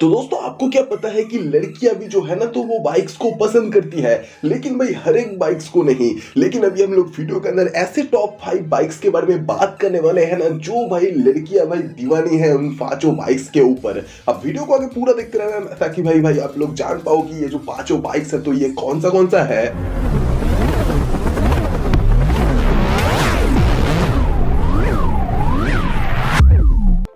तो दोस्तों आपको क्या पता है कि लड़कियां भी जो है ना तो वो बाइक्स को पसंद करती है, लेकिन भाई हर एक बाइक्स को नहीं। लेकिन अभी हम लोग वीडियो के अंदर ऐसे टॉप 5 बाइक्स के बारे में बात करने वाले हैं ना जो भाई लड़कियां भाई दीवानी है उन पांचों बाइक्स के ऊपर। अब वीडियो को आगे पूरा देखते रहना ताकि भाई आप लोग जान पाओ कि ये जो पांचों बाइक्स है तो ये कौन सा है।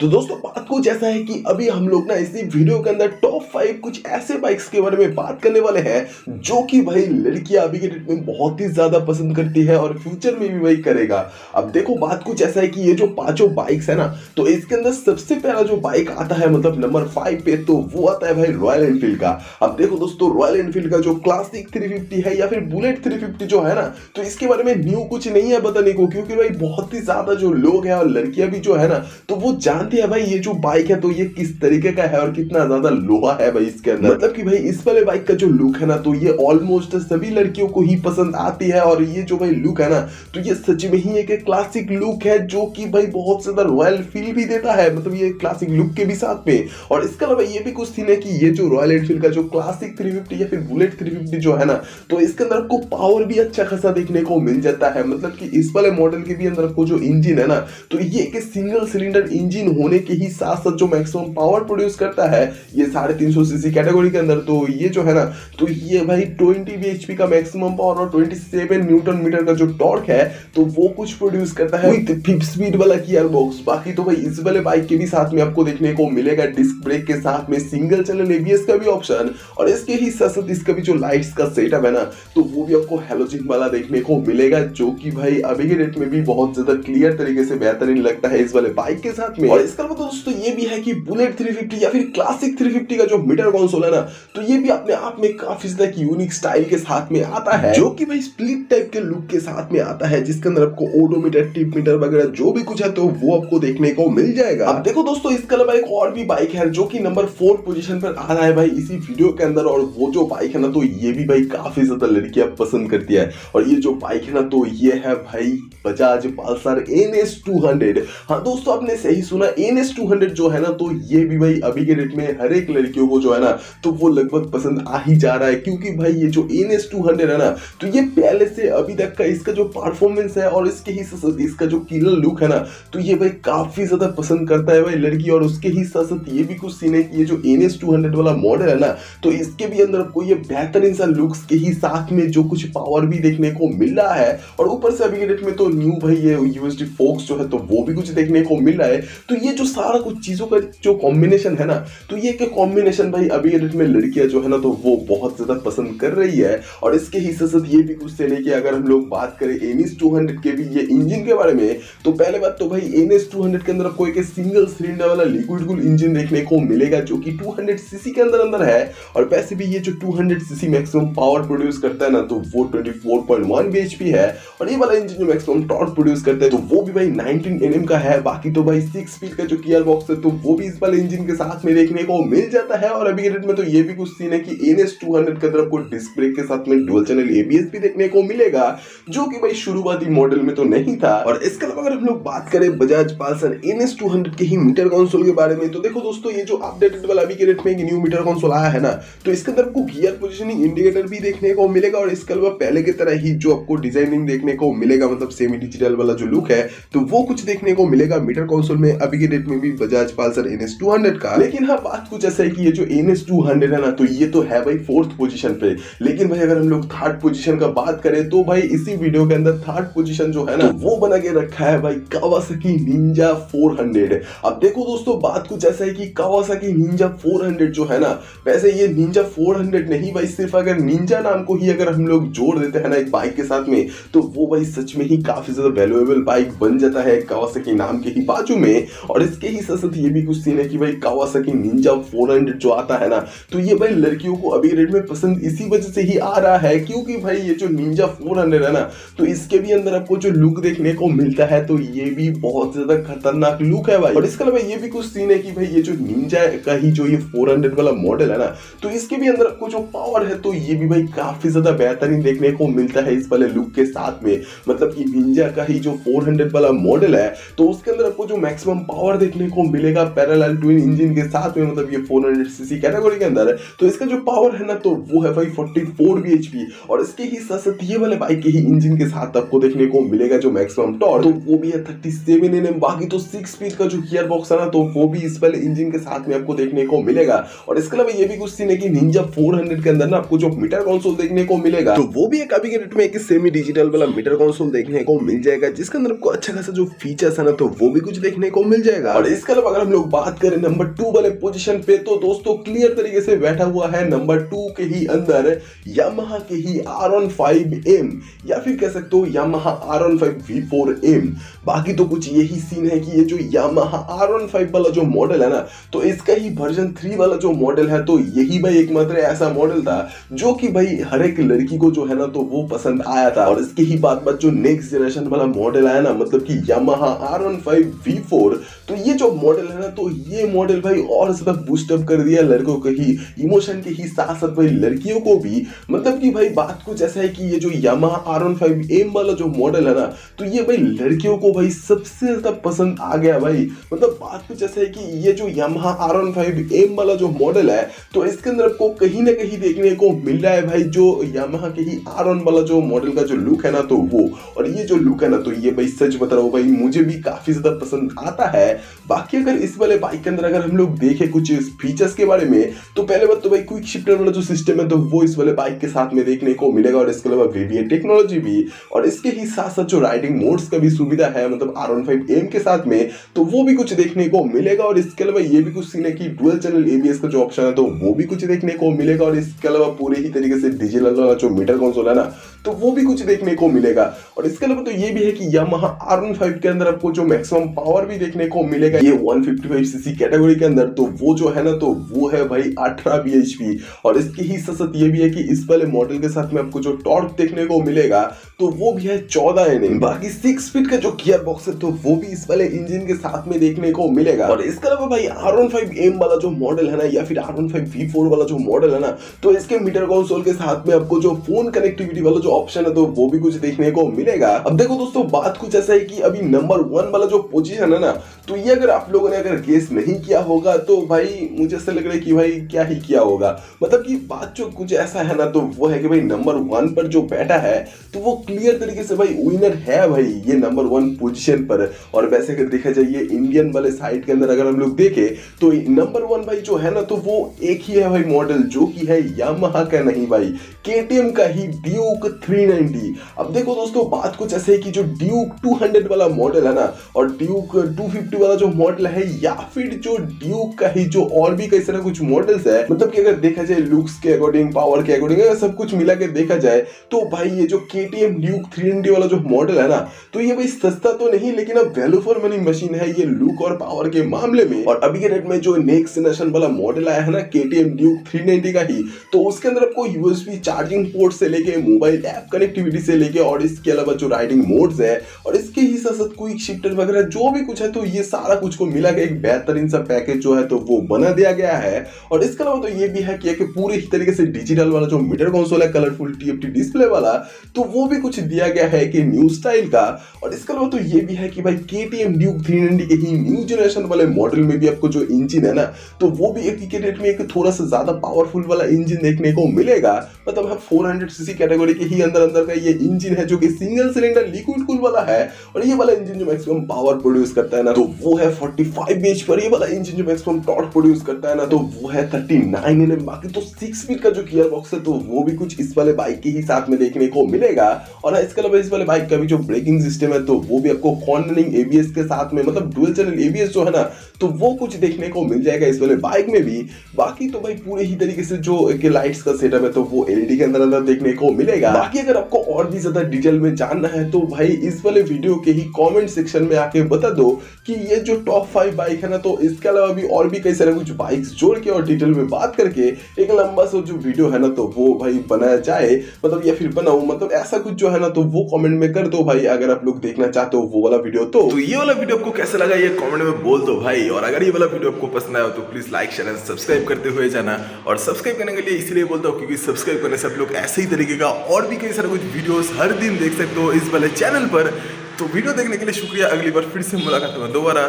तो दोस्तों बात कुछ ऐसा है कि अभी हम लोग ना इसी वीडियो के अंदर टॉप 5 कुछ ऐसे बाइक्स के बारे में बात करने वाले हैं जो कि भाई लड़कियां अभी के डेट में बहुत ही ज्यादा पसंद करती है और फ्यूचर में भी वही करेगा। अब देखो बात कुछ ऐसा है कि ये जो पांचों बाइक्स है ना तो इसके अंदर सबसे पहला जो बाइक आता है मतलब नंबर 5 पे तो वो आता है भाई रॉयल एनफील्ड का। अब देखो दोस्तों रॉयल एनफील्ड का जो क्लासिक 350 है या फिर बुलेट 350 जो है ना तो इसके बारे में न्यू कुछ नहीं है बताने को, क्योंकि भाई बहुत ही ज्यादा जो लोग हैं और लड़कियां भी जो है ना तो वो जानती है भाई ये जो बाइक है तो ये किस तरीके का है और कितना ज्यादा लोहा है भाई इसके अंदर। मतलब कि भाई इस वाले बाइक का जो लुक है ना तो ये ऑलमोस्ट सभी लड़कियों को ही पसंद आती है और ये जो भाई लुक है ना तो ये सच में ही एक क्लासिक लुक है जो कि भाई बहुत ज्यादा रॉयल फील भी देता है, मतलब ये क्लासिक लुक के भी साथ में। और इसके अलावा ये भी कुछ सीन है कि ये जो रॉयल एनफील्ड का जो क्लासिक 350 या फिर बुलेट 350 जो है ना तो इसके अंदर आपको पावर भी अच्छा खासा देखने को मिल जाता है। मतलब कि इस वाले मॉडल के भी अंदर आपको जो इंजन है ना तो ये एक सिंगल सिलेंडर इंजन होने के ही साथ साथ जो मैक्सिमम पावर प्रोड्यूस करता है ये 350 सीसी कैटेगरी के अंदर, तो ये जो है ना तो ये भाई 20 bhp का मैक्सिमम पावर और 27 न्यूटन मीटर का जो टॉर्क है तो वो कुछ प्रोड्यूस करता है विद 5 स्पीड वाला गियर बॉक्स। बाकी तो भाई इस वाले बाइक के भी साथ में आपको देखने को मिलेगा डिस्क ब्रेक के साथ में सिंगल चैनल एबीएस का भी ऑप्शन, और इसके ही साथ साथ इसका भी जो लाइट्स का सेटअप है ना तो वो भी आपको हैलोजन वाला देखने को मिलेगा जो कि भाई अभी के डेट में भी बहुत ज्यादा क्लियर तरीके से बेहतरीन लगता है इस वाले बाइक के साथ में। और इसका मतलब दोस्तों ये भी है कि बुलेट 350 या फिर क्लासिक 350 का जो मीटर कंसोल है ना तो ये भी अपने आप में काफी ज्यादा यूनिक स्टाइल के साथ में आता है जो कि भाई स्प्लिट टाइप के लुक के साथ में आता है जिसके अंदर आपको ओडोमीटर टिप मीटर वगैरह जो भी कुछ है तो वो आपको देखने को मिल जाएगा। अब देखो दोस्तों इसके अलावा एक और भी बाइक है जो कि नंबर 4 पोजीशन पर आ रहा है भाई इसी वीडियो के अंदर, और वो जो बाइक है ना तो ये भी भाई काफी ज्यादा लड़कियां पसंद करती है। और ये जो बाइक है ना तो ये है भाई बजाज पल्सर NS 200। हाँ दोस्तों आपने सही सुना, NS 200 जो है ना तो ये भी भाई अभी के डेट में हर एक लड़कियों को जो है ना तो वो लगभग पसंद आ ही जा रहा है, क्योंकि भाई ये जो NS 200 है ना तो ये पहले से अभी तक का इसका जो परफॉर्मेंस है और इसके ही साथ इसका जो किलर लुक है ना तो ये भाई काफी ज्यादा पसंद करता है भाई लड़की। और उसके ही साथ साथ ये भी कुछ सीन है कि ये जो NS 200 वाला मॉडल है ना तो इसके भी अंदर आपको ये बेहतरीन सा लुक्स के ही साथ में जो कुछ पावर भी देखने को मिल रहा है, और ऊपर से अभी के डेट में तो न्यू भाई ये यूएसडी फोक्स जो है तो वो भी कुछ देखने को मिल रहा है। तो ये जो सारा कुछ चीजों का जो कॉम्बिनेशन है ना तो ये एक कॉम्बिनेशन भाई अभी के डेट में लड़कियां जो है ना तो वो बहुत ज्यादा पसंद कर रही है। और इसके ही साथ साथ ये भी कुछ सीन है कि अगर हम लोग बात करें NS 200 के भी ये इंजन के बारे में तो पहले बात तो भाई NS 200 के अंदर आपको एक सिंगल सिलेंडर वाला लिक्विड कूल इंजन देखने को मिलेगा जो कि 200 सीसी के अंदर है। और वैसे भी ये जो 200 सीसी मैक्सिमम पावर प्रोड्यूस करता है ना तो वो 24.1 bhp है, और ये वाला इंजन जो मैक्सिमम टॉर्क प्रोड्यूस करता है तो वो भी भाई 19 Nm का है। बाकी तो भाई 6 स्पीड का जो गियर बॉक्स है तो वो भी इस वाले इंजन के साथ में देखने को मिल जाता है। और अभी के डेट में तो ये भी कुछ सीन है कि NS 200 के अंदर आपको डिस्क ब्रेक के साथ में डुअल चैनल एबीएस भी देखने को मिलेगा जो कि भाई शुरुआती मॉडल में तो नहीं था। और इसके अलावा अगर हम लोग बात करें बजाज पल्सर NS 200 के ही मीटर कंसोल के बारे में तो देखो दोस्तों ये जो अपडेटेड वाला अभी के डेट में एक न्यू मीटर कंसोल आया है ना तो इसके अंदर आपको गियर पोजीशनिंग इंडिकेटर भी देखने को मिलेगा, और इसके अलावा पहले की तरह ही जो आपको डिजाइनिंग देखने को मिलेगा मतलब सेमी डिजिटल वाला जो लुक है तो वो कुछ देखने को मिलेगा मीटर कंसोल में अभी के डेट में भी बजाज पल्सर NS 200 का। लेकिन हाँ बात कुछ ऐसा है कि ये जो NS 200 है ना तो ये तो है भाई 4th पोजीशन पे, लेकिन भाई अगर हम लोग 3rd पोजीशन का बात करें तो भाई इसी वीडियो के अंदर 3rd पोजीशन जो है ना तो वो बना के रखा है भाई कावासाकी निंजा 400। अब देखो दोस्तों बात कुछ ऐसा है कि कावासाकी निंजा 400 जो है ना वैसे ये निंजा 400 नहीं भाई, सिर्फ अगर निंजा नाम को ही अगर हम लोग जोड़ देते हैं ना एक बाइक के साथ में तो वो भाई सच में ही काफी ज्यादा वैल्यूएबल बाइक बन जाता है कावासाकी नाम के ही बाजू में। और इसके ही साथ साथ ये भी कुछ सीन है कि भाई कावासाकी निंजा 400 जो आता है ना तो ये भाई लड़कियों को अभी रेट में पसंद इसी वजह से ही आ रहा है, क्योंकि भाई ये जो निंजा 400 है ना तो इसके भी अंदर आपको जो लुक देखने को मिलता है तो ये भी बहुत ज्यादा खतरनाक लुक है भाई। और इसके अलावा ये भी कुछ सीन है कि भाई ये जो निंजा का ही जो ये 400 वाला मॉडल है ना तो इसके भी अंदर आपको जो पावर है तो ये भी भाई काफी ज्यादा बेहतरीन देखने को मिलता है इस वाले लुक के साथ में। मतलब कि निंजा का ही जो 400 वाला मॉडल है तो उसके अंदर आपको जो मैक्सिमम पावर देखने को मिलेगा पैरेलल ट्विन इंजन के साथ में, मतलब ये 400 सीसी कैटेगरी के अंदर है। तो इसका जो पावर है ना तो वो है भाई 44 bhp, और इसके ही साथ साथ ये वाले बाइक के ही इंजन के साथ आपको देखने को मिलेगा जो मैक्सिमम टॉर्क, तो वो भी है 37 Nm। बाकी तो 6 स्पीड का जो गियर बॉक्स है ना तो वो भी इस वाले इंजन के साथ में आपको देखने को मिलेगा। और इसके अलावा ये भी कुछ सीन है कि निंजा 400 के अंदर ना आपको जो मीटर कंसोल देखने को मिलेगा तो वो भी एक अभी के डेट में एक सेमी डिजिटल वाला मीटर कंसोल देखने को मिल जाएगा, जिसके अंदर आपको अच्छा खासा जो फीचर्स है ना तो वो भी कुछ देखने को मिल जाएगा। और इसके अलावा अगर हम लोग बात करें नंबर 2 वाले पोजीशन पे, तो दोस्तों क्लियर तरीके से बैठा हुआ है नंबर 2 के ही अंदर यामाहा के ही R15M, या फिर कह सकते हो यामाहा R15 V4M। बाकी तो कुछ यही सीन है कि ये जो यामाहा R15 वाला जो मॉडल है ना तो इसका ही वर्जन 3 वाला जो मॉडल है तो यही भाई एकमात्र ऐसा मॉडल था जो कि भाई हर एक लड़की को जो है ना तो वो पसंद आया था। और इसके ही बाद जो नेक्स्ट जनरेशन वाला मॉडल आया ना, मतलब कि यामाहा R15 V4, तो ये जो मॉडल है ना तो ये मॉडल भाई और ज्यादा बूस्ट अप कर दिया लड़कों को ही, इमोशन के ही साथ साथ भाई लड़कियों को भी। मतलब कि भाई बात कुछ ऐसा है कि ये जो यामाहा R15M वाला जो मॉडल है ना तो ये भाई लड़कियों को भाई सबसे ज्यादा पसंद आ गया भाई। मतलब बात कुछ ऐसा है कि ये जो यामाहा R15M वाला जो मॉडल है तो इसके अंदर आपको कहीं ना कहीं देखने को मिल रहा है भाई जो यामाहा के ही R1 वाला जो मॉडल का जो लुक है ना तो वो, और ये जो लुक है ना तो ये भाई सच बता रहा हूँ भाई मुझे भी काफी ज्यादा पसंद आता है। बाकी अगर इस वाले बाइक के अंदर अगर हम लोग देखें कुछ फीचर्स के बारे में, तो पहले बात तो भाई क्विक शिफ्टर वाला जो सिस्टम है तो वो इस वाले बाइक के साथ में देखने को मिलेगा, और इसके अलावा VVA टेक्नोलॉजी भी, और इसके ही साथ साथ जो राइडिंग मोड्स का भी सुविधा है मतलब R15M के साथ में तो वो भी कुछ देखने को मिलेगा। और इसके अलावा ये भी कुछ सीन है कि डुअल चैनल ABS का जो ऑप्शन है तो वो भी कुछ देखने को मिलेगा। और इसके अलावा पूरे ही तरीके से डिजिटल वाला जो मीटर कंसोल है ना तो वो भी कुछ देखने को मिलेगा। और इसके अलावा तो ये भी है कि यामाहा R15 के अंदर आपको जो मैक्सिमम पावर भी देखने को मिलेगा ये 155 सीसी कैटेगरी के अंदर, तो वो जो है ना तो वो है भाई 18 bhp। और इसके ही साथ साथ ये भी है कि इस वाले मॉडल के साथ में आपको जो टॉर्क देखने को मिलेगा तो वो भी है 14 Nm। बाकी 6 स्पीड का जो गियर बॉक्स है तो वो भी इस वाले इंजन के साथ में देखने को मिलेगा। और इसके अलावा भाई R15M वाला जो मॉडल है ना या फिर R15 V4 वाला जो मॉडल है ना तो इसके मीटर कंसोल के साथ में आपको जो फोन कनेक्टिविटी वाला जो ऑप्शन है तो वो भी कुछ देखने को मिलेगा। अब देखो दोस्तों बात कुछ ऐसा है कि अभी नंबर 1 वाला जो पोजीशन है ना तो ये अगर आप लोगों ने अगर गेस नहीं किया होगा तो भाई मुझे ऐसा लग रहा है कि भाई क्या ही किया होगा। मतलब कि बात जो कुछ ऐसा है ना तो वो है कि भाई नंबर 1 पर जो बैठा है तो वो क्लियर तरीके से भाई विनर है भाई ये नंबर 1 पोजीशन पर। और वैसे अगर देखा जाए ये इंडियन वाले साइड के अंदर अगर हम लोग देखें तो नंबर 1 भाई जो है ना तो वो एक ही है भाई मॉडल जो कि है यामाहा का नहीं भाई KTM का ही ड्यूक 390। अब देखो दोस्तों बात कुछ ऐसे है कि जो ड्यूक 200 वाला मॉडल है ना और ड्यूक 250 वाला जो मॉडल है या फिर जो ड्यूक का ही जो और भी कई सारे कुछ मॉडल्स है, मतलब कि अगर देखा जाए लुक्स के अकॉर्डिंग पावर के अकॉर्डिंग सब कुछ मिला के देखा जाए तो भाई ये जो KTM ड्यूक 390 वाला जो मॉडल है ना तो ये भाई सस्ता तो नहीं लेकिन अब वैल्यू फॉर मनी मशीन है ये लुक और पावर के मामले में। और अभी के डेट में जो नेक्स्ट जनरेशन वाला मॉडल आया है ना KTM ड्यूक 390 का ही तो उसके अंदर आपको USB चार्जिंग पोर्ट से लेके मोबाइल ऐप कनेक्टिविटी से लेके और इसके अलावा जो राइडिंग मोड्स है और इसके ही साथ साथ क्विक शिफ्टर वगैरह जो भी कुछ है तो ये सारा कुछ को मिला के एक बेहतरीन सा पैकेज जो है तो वो बना दिया गया है। और इसके अलावा तो ये भी है कि पूरे ही तरीके से डिजिटल वाला जो मीटर कंसोल है कलरफुल TFT डिस्प्ले वाला तो वो भी कुछ दिया गया है कि न्यू स्टाइल का। और इसके अलावा तो ये भी है कि भाई KTM ड्यूक 390 के ही न्यू जनरेशन वाले मॉडल में भी आपको जो इंजन है ना तो वो भी एक के डेट में एक थोड़ा सा ज्यादा पावरफुल वाला इंजन देखने को मिलेगा। मतलब है 400 सीसी कैटेगरी के ही अंदर का ये इंजन है जो कि सिंगल सिलेंडर लिक्विड कूल वाला है। और ये वाला इंजन जो मैक्सिमम पावर प्रोड्यूस करता है ना तो वो है 45 bhp पर। ये वाला इंजन जो मैक्सिमम टॉर्क प्रोड्यूस करता है ना तो वो है 39 Nm। बाकी तो 6 स्पीड का जो गियर बॉक्स है तो वो भी कुछ इस वाले बाइक के ही साथ में देखने को मिलेगा। और इसके अलावा इस वाले बाइक का भी जो ब्रेकिंग सिस्टम है तो वो भी आपको कॉर्नरिंग ABS के साथ में मतलब डुअल चैनल ABS जो है ना तो वो कुछ देखने को मिल जाएगा इस वाले बाइक में भी। बाकी तो भाई पूरे ही तरीके से जो लाइट्स का सेटअप है तो वो LED के अंदर देखने को मिलेगा। बाकी अगर आपको और भी ज्यादा डिटेल में जानना है तो भाई इस वाले वीडियो के ही कमेंट सेक्शन में आके बता दो कि ये जो टॉप 5 बाइक है ना तो इसके अलावा भी और भी कई सारे कुछ बाइक्स जोड़ के और डिटेल में बात करके एक लंबा सा जो वीडियो है ना तो वो भाई बनाया जाए मतलब या फिर बनाऊं मतलब ऐसा कुछ जो है ना तो वो कमेंट में कर दो भाई अगर आप लोग देखना चाहते हो वो वाला वीडियो। तो ये वाला वीडियो आपको कैसा लगा ये कमेंट में बोल दो भाई। और अगर ये वाला वीडियो आपको पसंद आया तो please like share and subscribe करते हुए जाना। और सब्सक्राइब करने के लिए इसलिए बोलता हूँ क्योंकि सब्सक्राइब करने से आप लोग ऐसे ही तरीके का और भी कई सारे कुछ वीडियोस हर दिन देख सकते हो इस वाले चैनल पर। तो वीडियो देखने के लिए शुक्रिया। अगली बार फिर से मुलाकात होगा दोबारा।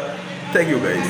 Thank you guys.